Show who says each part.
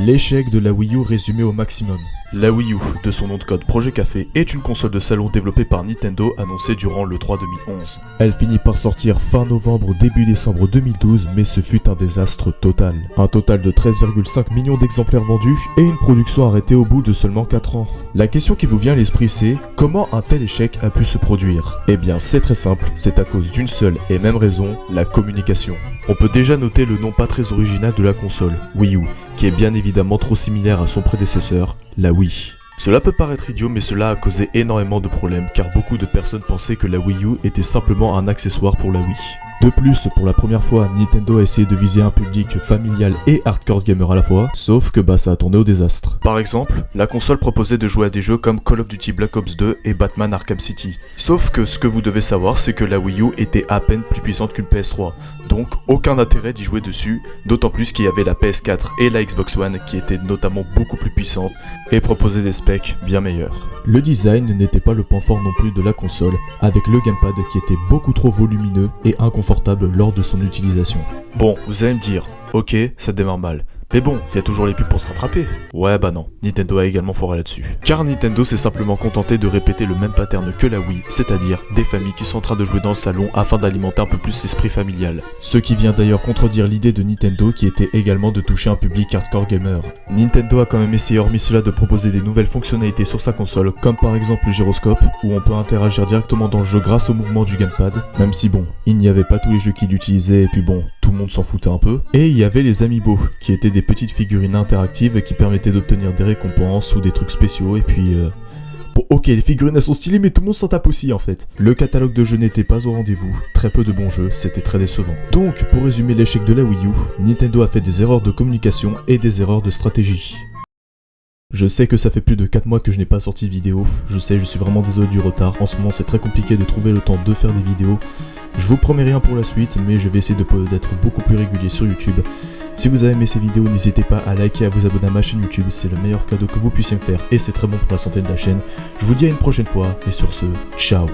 Speaker 1: L'échec de la Wii U résumé au maximum. La Wii U, de son nom de code Projet Café, est une console de salon développée par Nintendo annoncée durant le l'E3 2011. Elle finit par sortir fin novembre début décembre 2012, mais ce fut un désastre total. Un total de 13,5 millions d'exemplaires vendus et une production arrêtée au bout de seulement 4 ans. La question qui vous vient à l'esprit c'est, comment un tel échec a pu se produire? Eh bien c'est très simple, c'est à cause d'une seule et même raison, la communication. On peut déjà noter le nom pas très original de la console, Wii U, qui est bien évidemment trop similaire à son prédécesseur, la Wii. Cela peut paraître idiot, mais cela a causé énormément de problèmes car beaucoup de personnes pensaient que la Wii U était simplement un accessoire pour la Wii. De plus, pour la première fois, Nintendo a essayé de viser un public familial et hardcore gamer à la fois, sauf que ça a tourné au désastre. Par exemple, la console proposait de jouer à des jeux comme Call of Duty Black Ops 2 et Batman Arkham City. Sauf que ce que vous devez savoir, c'est que la Wii U était à peine plus puissante qu'une PS3, donc aucun intérêt d'y jouer dessus, d'autant plus qu'il y avait la PS4 et la Xbox One qui étaient notamment beaucoup plus puissantes et proposaient des specs bien meilleurs. Le design n'était pas le point fort non plus de la console, avec le gamepad qui était beaucoup trop volumineux et inconfortable lors de son utilisation. Bon, vous allez me dire, ok, ça démarre mal. Mais bon, il y a toujours les pubs pour se rattraper. Ouais non, Nintendo a également foiré là-dessus. Car Nintendo s'est simplement contenté de répéter le même pattern que la Wii, c'est-à-dire des familles qui sont en train de jouer dans le salon afin d'alimenter un peu plus l'esprit familial. Ce qui vient d'ailleurs contredire l'idée de Nintendo qui était également de toucher un public hardcore gamer. Nintendo a quand même essayé hormis cela de proposer des nouvelles fonctionnalités sur sa console, comme par exemple le gyroscope, où on peut interagir directement dans le jeu grâce au mouvement du gamepad, même si bon, il n'y avait pas tous les jeux qui l'utilisaient et puis bon, tout le monde s'en foutait un peu. Et il y avait les Amiibo, qui étaient des petites figurines interactives qui permettaient d'obtenir des récompenses ou des trucs spéciaux et puis bon ok, les figurines elles sont stylées mais tout le monde s'en tape aussi en fait. Le catalogue de jeux n'était pas au rendez-vous, très peu de bons jeux, c'était très décevant. Donc pour résumer l'échec de la Wii U, Nintendo a fait des erreurs de communication et des erreurs de stratégie. Je sais que ça fait plus de 4 mois que je n'ai pas sorti de vidéo, je sais, je suis vraiment désolé du retard, en ce moment c'est très compliqué de trouver le temps de faire des vidéos. Je vous promets rien pour la suite, mais je vais essayer d'être beaucoup plus régulier sur YouTube. Si vous avez aimé ces vidéos, n'hésitez pas à liker et à vous abonner à ma chaîne YouTube, c'est le meilleur cadeau que vous puissiez me faire et c'est très bon pour la santé de la chaîne. Je vous dis à une prochaine fois, et sur ce, ciao.